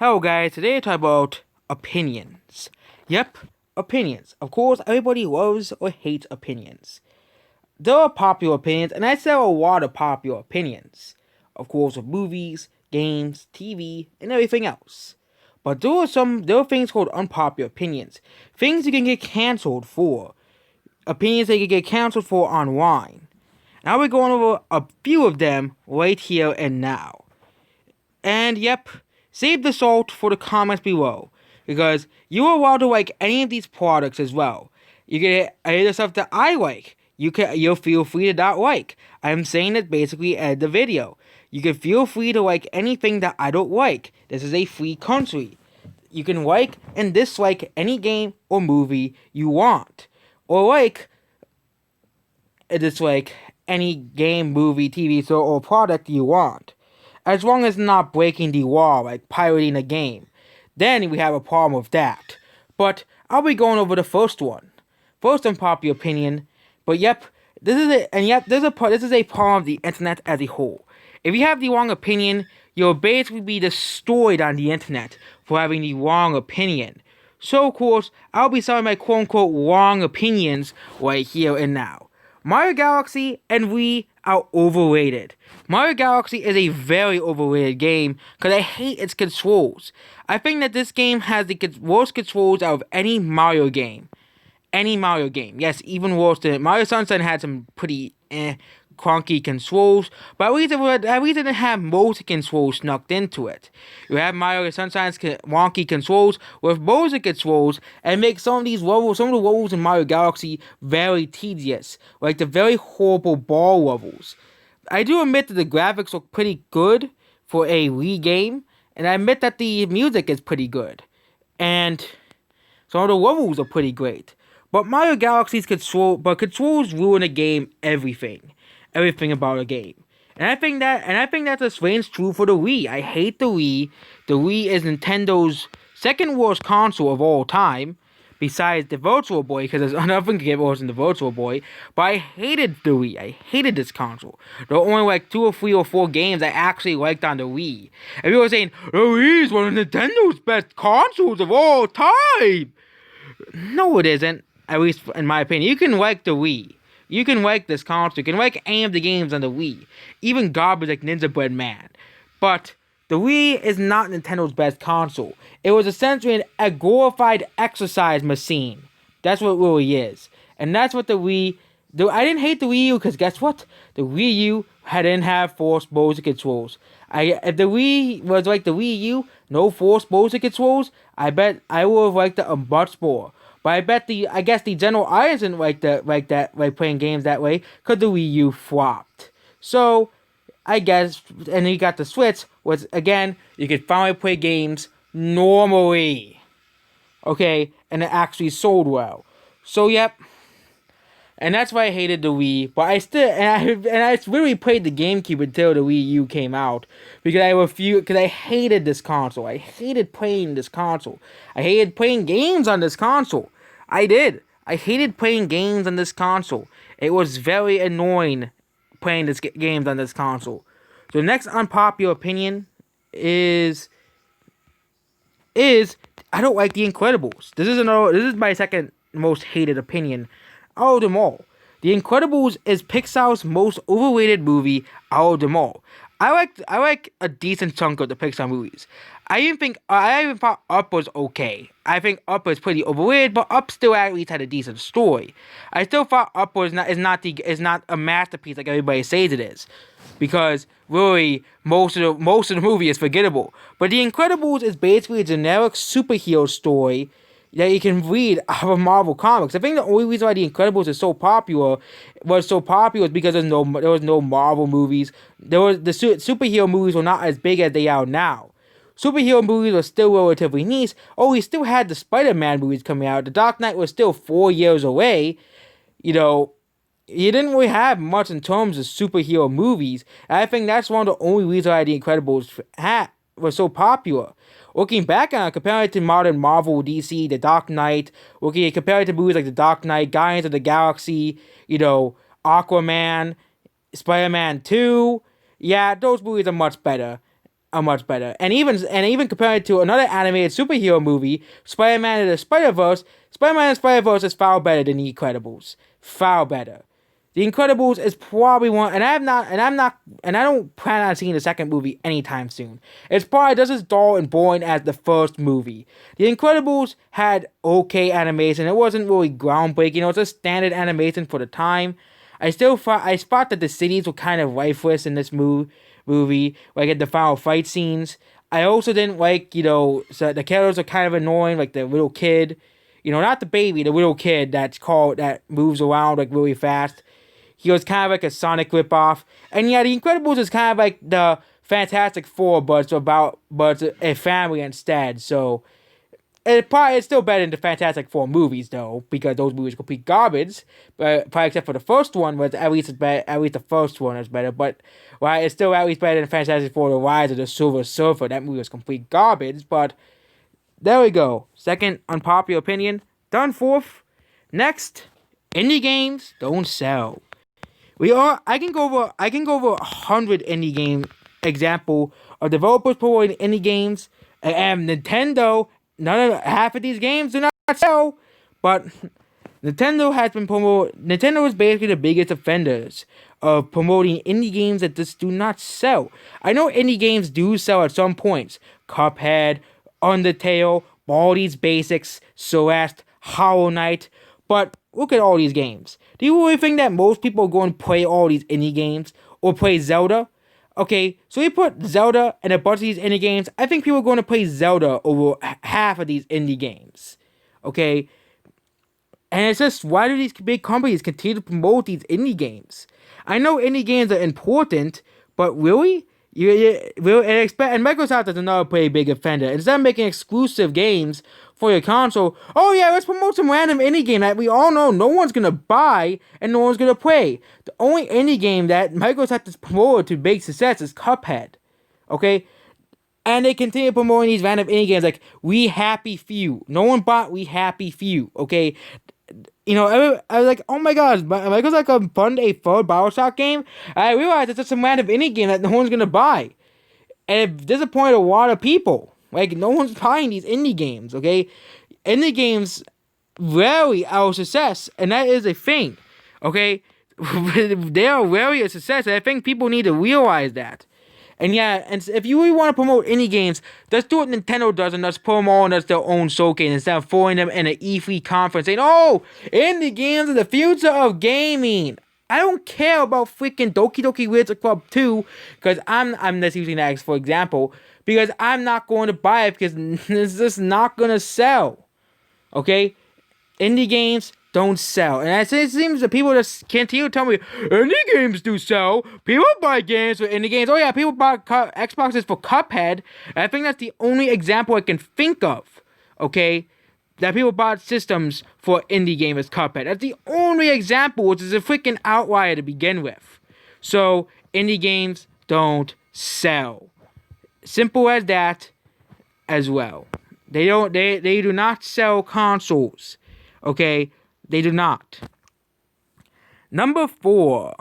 Hello guys, today I talk about opinions. Yep, opinions. Of course, everybody loves or hates opinions. There are popular opinions, and I sell a lot of popular opinions. Of course, with movies, games, TV, and everything else. But there are things called unpopular opinions. Things you can get cancelled for. Opinions that you can get cancelled for online. And I'll be going over a few of them right here and now. And yep, save the salt for the comments below, because you are allowed to like any of these products as well. You can any of the stuff that I like. You'll feel free to not like. I'm saying that basically at the video. You can feel free to like anything that I don't like. This is a free country. You can like and dislike any game or movie you want. Or like dislike any game, movie, TV show, or product you want. As long as it's not breaking the law, like pirating a game. Then we have a problem with that. But I'll be going over the first one. First unpopular opinion. But yep, this is a problem of the internet as a whole. If you have the wrong opinion, you'll basically be destroyed on the internet for having the wrong opinion. So of course, I'll be selling my quote-unquote wrong opinions right here and now. Mario Galaxy and Wii are overrated. Mario Galaxy is a very overrated game because I hate its controls. I think that this game has the worst controls out of any Mario game. Any Mario game. Yes, even worse than Mario Sunshine had some pretty clunky controls, but at least it didn't have most controls snuck into it. You have Mario Sunshine's wonky controls with Bowser controls, and make some of the levels in Mario Galaxy very tedious, like the very horrible ball levels. I do admit that the graphics look pretty good for a Wii game, and I admit that the music is pretty good, and some of the levels are pretty great. But Mario Galaxy's controls ruin a game everything about a game. And I think that's the same true for the Wii. I hate the Wii. The Wii is Nintendo's second worst console of all time, besides the Virtual Boy, because there's nothing to get worse than the Virtual Boy. But I hated the Wii. I hated this console. There were only like 2 or 3 or 4 games I actually liked on the Wii. And people were saying, the Wii is one of Nintendo's best consoles of all time. No, it isn't. At least in my opinion. You can like the Wii. You can like this console. You can like any of the games on the Wii. Even garbage like Ninja Bread Man. But the Wii is not Nintendo's best console. It was essentially a glorified exercise machine. That's what it really is. And that's what the Wii... I didn't hate the Wii U because guess what? The Wii U didn't have forced motion controls. If the Wii was like the Wii U, no forced motion controls, I bet I would have liked it much more. But I guess the general audience didn't like playing games that way, because the Wii U flopped. So, I guess, and then you got the Switch, which, again, you could finally play games normally. Okay, and it actually sold well. So, yep. And that's why I hated the Wii, but I really played the GameCube until the Wii U came out, because I hated this console. I hated playing this console. I hated playing games on this console. I did. I hated playing games on this console. It was very annoying playing games on this console. So the next unpopular opinion is I don't like The Incredibles. This is my second most hated opinion out of them all. The Incredibles is Pixar's most overrated movie out of them all. I like a decent chunk of the Pixar movies. I even thought Up was okay. I think Up was pretty overrated, but Up still at least had a decent story. I still thought Up is not a masterpiece like everybody says it is, because really most of the movie is forgettable. But The Incredibles is basically a generic superhero story that you can read out of Marvel Comics. I think the only reason why The Incredibles is so popular is because there was no Marvel movies. The superhero movies were not as big as they are now. Superhero movies were still relatively niche. Oh, we still had the Spider-Man movies coming out. The Dark Knight was still 4 years away. You know, you didn't really have much in terms of superhero movies. And I think that's one of the only reasons why The Incredibles was so popular. Looking back on it, comparing it to modern Marvel, DC, The Dark Knight, comparing it to movies like The Dark Knight, Guardians of the Galaxy, Aquaman, Spider-Man 2, yeah, those movies are much better. are much better. And even compared to another animated superhero movie, Spider-Man and the Spider-Verse, Spider-Man and Spider-Verse is far better than The Incredibles. Far better. The Incredibles is probably one, and I don't plan on seeing the second movie anytime soon. It's probably just as dull and boring as the first movie. The Incredibles had okay animation. It wasn't really groundbreaking. It was just standard animation for the time. I spot that the cities were kind of lifeless in this movie, like at the final fight scenes. I also didn't like, so the characters are kind of annoying, like the little kid, not the baby, the little kid that moves around like really fast. He was kind of like a Sonic ripoff. And yeah, The Incredibles is kind of like the Fantastic Four, but it's a family instead. So it's still better than the Fantastic Four movies though, because those movies are complete garbage. But probably except for the first one, was at least the first one is better. But right, it's still at least better than Fantastic Four: The Rise of the Silver Surfer. That movie was complete garbage. But there we go. Second unpopular opinion done. Fourth. Next, indie games don't sell. I can go over 100 indie game example of developers promoting indie games, and Nintendo. Half of these games do not sell, but Nintendo is basically the biggest offenders of promoting indie games that just do not sell. I know indie games do sell at some points. Cuphead, Undertale, Baldi's Basics, Celeste, Hollow Knight, but look at all these games. Do you really think that most people are going to play all these indie games or play Zelda? Okay, so we put Zelda and a bunch of these indie games. I think people are going to play Zelda over half of these indie games. Okay? And it's just, why do these big companies continue to promote these indie games? I know indie games are important, but really? And Microsoft is another pretty big offender. Instead of making exclusive games for your console, oh yeah, let's promote some random indie game that we all know no one's gonna buy and no one's gonna play. The only indie game that Microsoft has promoted to big success is Cuphead. Okay? And they continue promoting these random indie games like We Happy Few. No one bought We Happy Few. Okay? I was like, oh my gosh, Microsoft gonna fund a third Bioshock game? I realized it's just some random indie game that no one's gonna buy. And it disappointed a lot of people. Like, no one's buying these indie games, okay? Indie games rarely are a success, and that is a thing, okay? They are rarely a success, and I think people need to realize that. And yeah, and if you really want to promote indie games, just do what Nintendo does and just put them all as their own showcase instead of throwing them in an E3 conference saying, oh, indie games are the future of gaming. I don't care about freaking Doki Doki Literature Club 2, because I'm just using that for example, because I'm not going to buy it because it's just not going to sell. Okay? Indie games don't sell. And it seems that people just continue to tell me, indie games do sell. People buy games for indie games. Oh yeah, people buy Xboxes for Cuphead. And I think that's the only example I can think of. Okay? That people bought systems for indie game is Cuphead. That's the only example, which is a freaking outlier to begin with. So, indie games don't sell. Simple as that as well. They do not sell consoles. Okay? They do not. Number 5.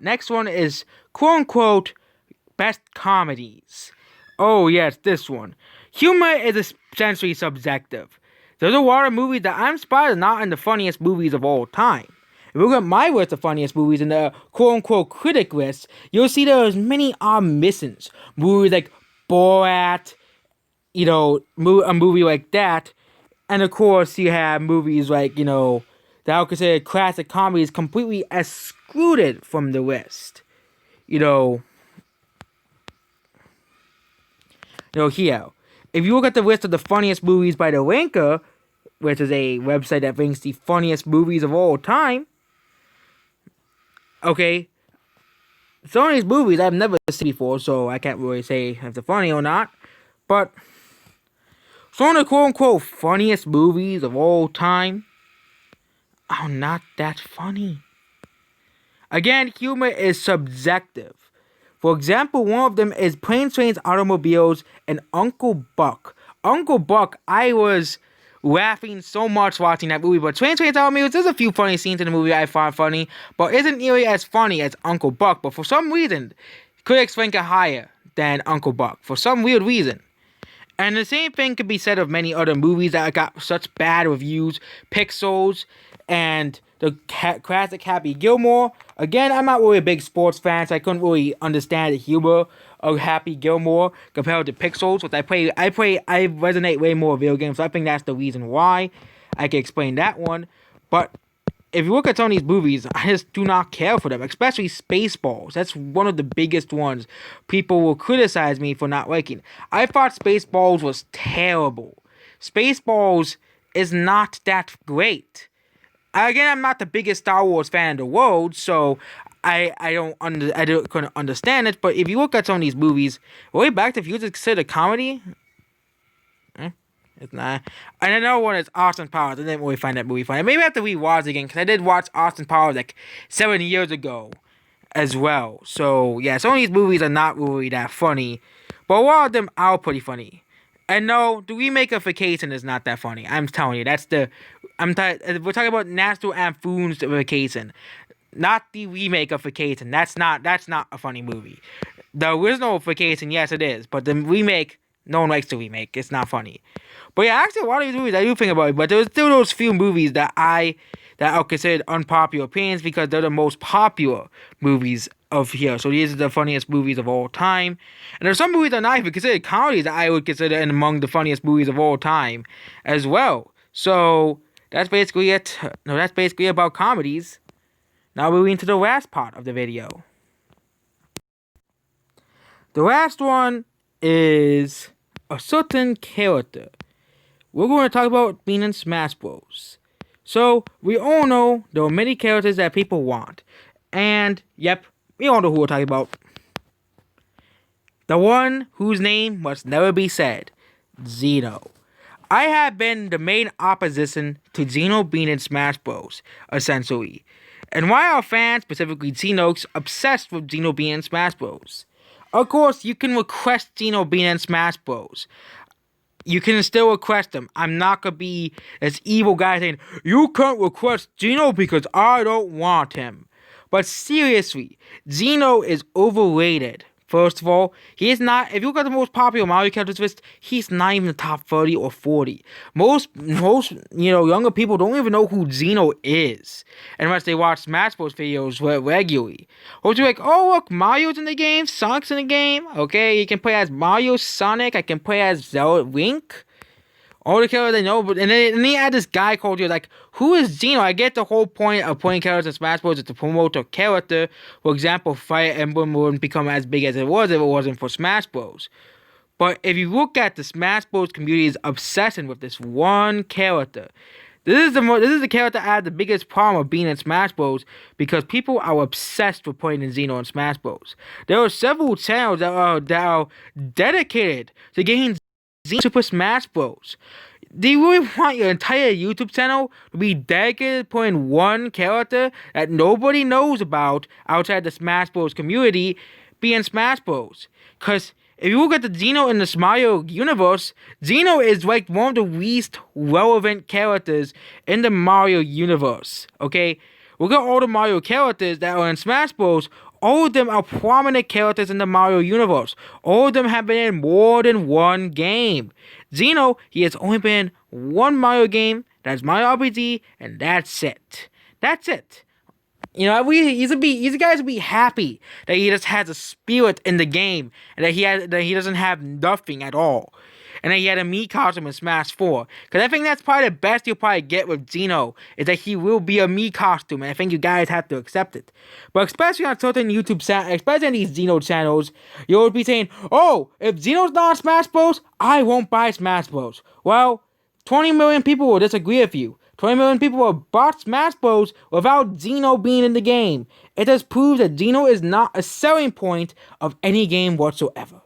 Next one is quote-unquote best comedies. Oh yes, this one. Humor is essentially subjective. There's a lot of movies that I'm surprised are not in the funniest movies of all time. If you look at my list of funniest movies in the quote-unquote critic list, you'll see there's many missings. Movies like Borat, a movie like that. And of course, you have movies like, that I would consider classic comedies completely excluded from the list. Here. If you look at the list of the funniest movies by The Ranker, which is a website that ranks the funniest movies of all time, okay, some of these movies I've never seen before, so I can't really say if they're funny or not, but some of the quote-unquote funniest movies of all time are not that funny. Again, humor is subjective. For example, one of them is Planes, Trains, Automobiles, and Uncle Buck. Uncle Buck, I was laughing so much watching that movie, but Planes, Trains, Automobiles, there's a few funny scenes in the movie I find funny, but isn't nearly as funny as Uncle Buck. But for some reason, critics rank it higher than Uncle Buck for some weird reason. And the same thing could be said of many other movies that got such bad reviews. Pixels and the classic Happy Gilmore. Again, I'm not really a big sports fan, so I couldn't really understand the humor of Happy Gilmore compared to Pixels. Which I resonate way more with video games, so I think that's the reason why. I can explain that one. But if you look at some of these movies, I just do not care for them, especially Spaceballs. That's one of the biggest ones people will criticize me for not liking. I thought Spaceballs was terrible. Spaceballs is not that great. Again, I'm not the biggest Star Wars fan in the world, so I couldn't understand it. But if you look at some of these movies, way back to if you just consider comedy, it's not. And another one is Austin Powers. I didn't really find that movie funny. Maybe I have to rewatch it again because I did watch Austin Powers like 7 years ago as well. So yeah, some of these movies are not really that funny, but a lot of them are pretty funny. And no, the remake of Vacation is not that funny. I'm telling you, we're talking about National Lampoon's Vacation, not the remake of Vacation. That's not a funny movie. The original Vacation, yes, it is, but the remake, no one likes the remake. It's not funny. But yeah, actually, a lot of these movies I do think about it, but there's still those few movies that are considered unpopular opinions because they're the most popular movies of here. So these are the funniest movies of all time. And there's some movies that are not even considered comedies that I would consider in among the funniest movies of all time as well. So that's basically it. No, that's basically about comedies. Now moving to the last part of the video. The last one is a certain character. We're going to talk about being in Smash Bros. So, we all know there are many characters that people want. And, yep, we all know who we're talking about. The one whose name must never be said. Xeno. I have been the main opposition to Xeno being in Smash Bros, essentially. And why are fans, specifically Xeno's, obsessed with Xeno being in Smash Bros? Of course, you can request Xeno being in Smash Bros. You can still request them. I'm not going to be this evil guy saying, you can't request Xeno because I don't want him. But seriously, Xeno is overrated. First of all, he is not, if you look at the most popular Mario characters list, he's not even the top 30 or 40. Most younger people don't even know who Xeno is, unless they watch Smash Bros videos regularly. Or you're like, oh look, Mario's in the game, Sonic's in the game, okay, you can play as Mario, Sonic, I can play as Zelda, Link. All the characters they know, but and then you add this guy called you like, who is Xeno? I get the whole point of playing characters in Smash Bros. Is to promote a character. For example, Fire Emblem wouldn't become as big as it was if it wasn't for Smash Bros. But if you look at the Smash Bros. Community's obsession with this one character, this is the character I had the biggest problem of being in Smash Bros. Because people are obsessed with playing in Xeno in Smash Bros. There are several channels that are dedicated to getting Xeno Super Smash Bros. Do you really want your entire YouTube channel to be dedicated to playing one character that nobody knows about outside the Smash Bros. Community being Smash Bros? Because if you look at the Xeno in the Mario universe, Xeno is like one of the least relevant characters in the Mario universe. Okay? Look at all the Mario characters that are in Smash Bros. All of them are prominent characters in the Mario universe. All of them have been in more than one game. Xeno, he has only been in one Mario game, that's Mario RPG, and that's it. That's it. You know, these guys would be happy that he just has a spirit in the game, and that he doesn't have nothing at all. And then he had a Mii costume in Smash 4. Because I think that's probably the best you'll probably get with Xeno, is that he will be a Mii costume, and I think you guys have to accept it. But especially on certain YouTube channels, especially on these Xeno channels, you'll be saying, oh, if Xeno's not on Smash Bros., I won't buy Smash Bros. Well, 20 million people will disagree with you. 20 million people will bought Smash Bros. Without Xeno being in the game. It just proves that Xeno is not a selling point of any game whatsoever.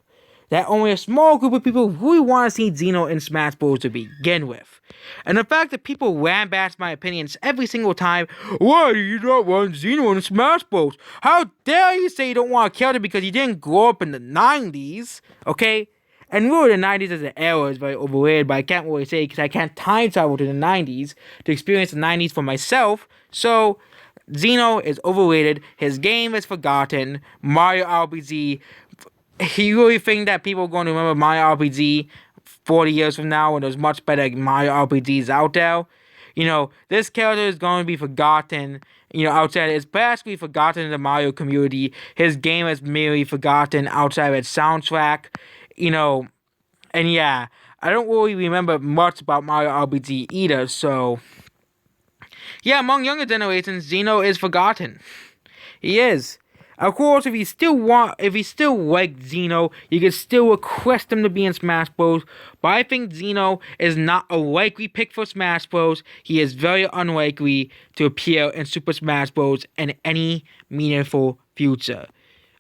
That only a small group of people really want to see Xeno in Smash Bros. To begin with. And the fact that people lambaste my opinions every single time, why do you not want Xeno in Smash Bros? How dare you say you don't want a character because you didn't grow up in the 90s, okay? And really the 90s as an era is very overrated, but I can't really say because I can't time travel to the 90s to experience the 90s for myself. So, Xeno is overrated. His game is forgotten. Mario RPG. You really think that people are going to remember Mario RPG 40 years from now when there's much better Mario RPGs out there? This character is going to be forgotten, outside. It's basically forgotten in the Mario community. His game is merely forgotten outside of its soundtrack, you know, and yeah, I don't really remember much about Mario RPG either, so yeah, among younger generations, Xeno is forgotten. He is. Of course, if you still like Xeno, you can still request him to be in Smash Bros. But I think Xeno is not a likely pick for Smash Bros. He is very unlikely to appear in Super Smash Bros. In any meaningful future.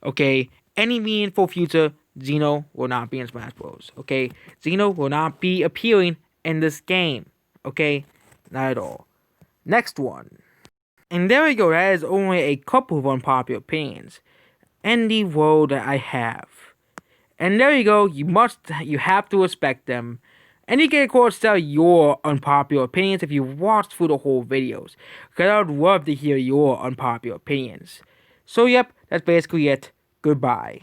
Okay, any meaningful future, Xeno will not be in Smash Bros. Okay, Xeno will not be appearing in this game. Okay, not at all. Next one. And there we go, that is only a couple of unpopular opinions in the world that I have. And there you go, you have to respect them. And you can of course tell your unpopular opinions if you watched through the whole videos. Because I would love to hear your unpopular opinions. So yep, that's basically it. Goodbye.